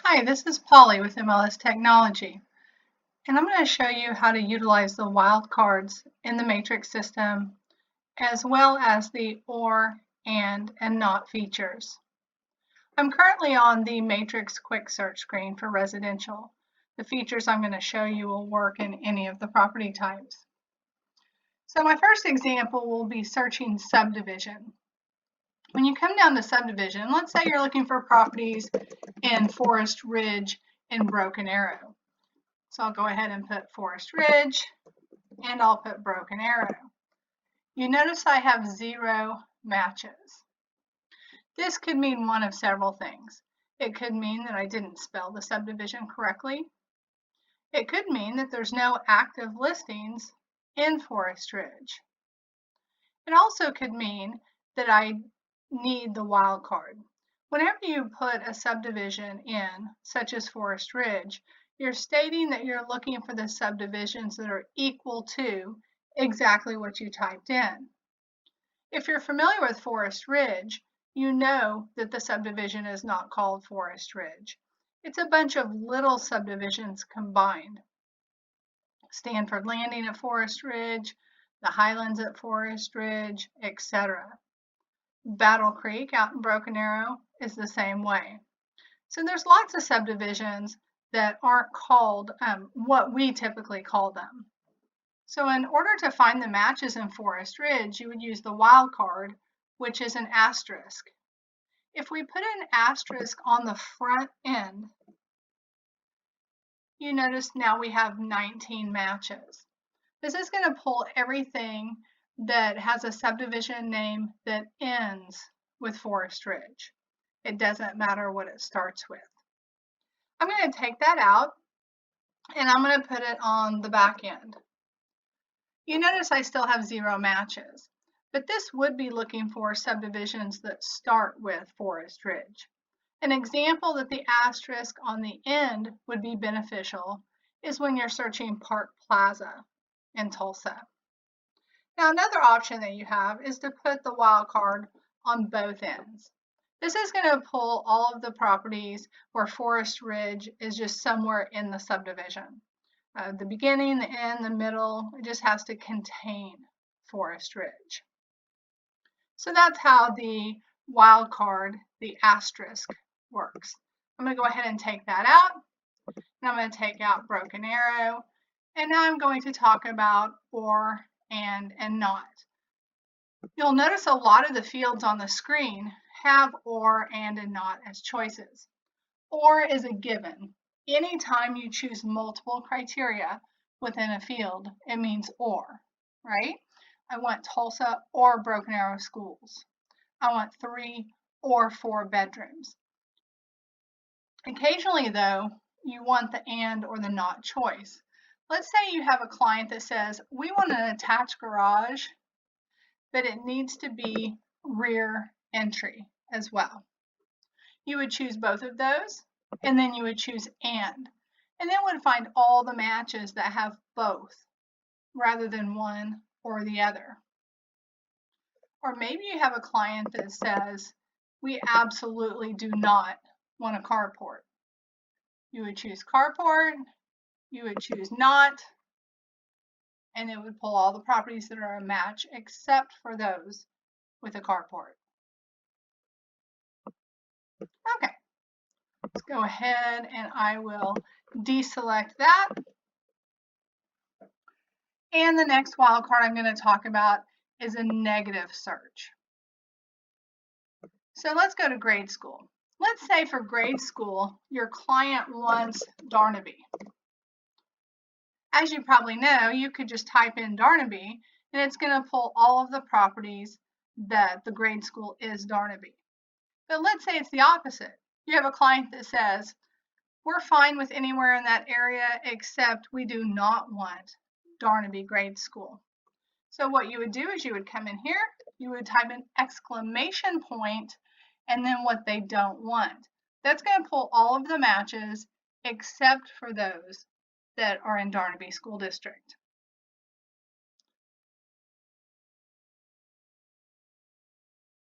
Hi, this is Polly with MLS Technology, and I'm going to show you how to utilize the wildcards in the matrix system, as well as the OR, and NOT features. I'm currently on the matrix quick search screen for residential. The features I'm going to show you will work in any of the property types. So my first example will be searching subdivision. When you come down to subdivision, let's say you're looking for properties in Forest Ridge and Broken Arrow. So I'll go ahead and put Forest Ridge, and I'll put Broken Arrow. You notice I have 0 matches. This could mean one of several things. It could mean that I didn't spell the subdivision correctly. It could mean that there's no active listings in Forest Ridge. It also could mean that I need the wildcard. Whenever you put a subdivision in, such as Forest Ridge, you're stating that you're looking for the subdivisions that are equal to exactly what you typed in. If you're familiar with Forest Ridge, you know that the subdivision is not called Forest Ridge. It's a bunch of little subdivisions combined. Stanford Landing at Forest Ridge, the Highlands at Forest Ridge, etc. Battle Creek out in Broken Arrow is the same way. So there's lots of subdivisions that aren't called what we typically call them. So in order to find the matches in Forest Ridge, you would use the wildcard, which is an asterisk. If we put an asterisk on the front end, you notice now we have 19 matches. This is going to pull everything that has a subdivision name that ends with Forest Ridge. It doesn't matter what it starts with. I'm going to take that out and I'm going to put it on the back end. You notice I still have 0 matches, but this would be looking for subdivisions that start with Forest Ridge. An example that the asterisk on the end would be beneficial is when you're searching Park Plaza in Tulsa. Now another option that you have is to put the wildcard on both ends. This is going to pull all of the properties where Forest Ridge is just somewhere in the subdivision. The beginning, the end, the middle, it just has to contain Forest Ridge. So that's how the wildcard, the asterisk, works. I'm going to go ahead and take that out. And I'm going to take out Broken Arrow. And now I'm going to talk about OR, and NOT. You'll notice a lot of the fields on the screen have OR, and NOT as choices. OR is a given. Anytime you choose multiple criteria within a field, it means OR, right? I want Tulsa or Broken Arrow schools. I want 3 or 4 bedrooms. Occasionally, though, you want the AND or the NOT choice. Let's say you have a client that says, we want an attached garage, but it needs to be rear entry as well. You would choose both of those, and then you would choose and then would find all the matches that have both rather than one or the other. Or maybe you have a client that says, we absolutely do not want a carport. You would choose carport, you would choose NOT, and it would pull all the properties that are a match except for those with a carport. Okay, let's go ahead and I will deselect that. And the next wildcard I'm going to talk about is a negative search. So let's go to grade school. Let's say for grade school, your client wants Darnaby. As you probably know, you could just type in Darnaby and it's going to pull all of the properties that the grade school is Darnaby. But let's say it's the opposite. You have a client that says, we're fine with anywhere in that area except we do not want Darnaby grade school. So what you would do is you would come in here, you would type an exclamation point, and then what they don't want. That's going to pull all of the matches except for those that are in Darnaby School District.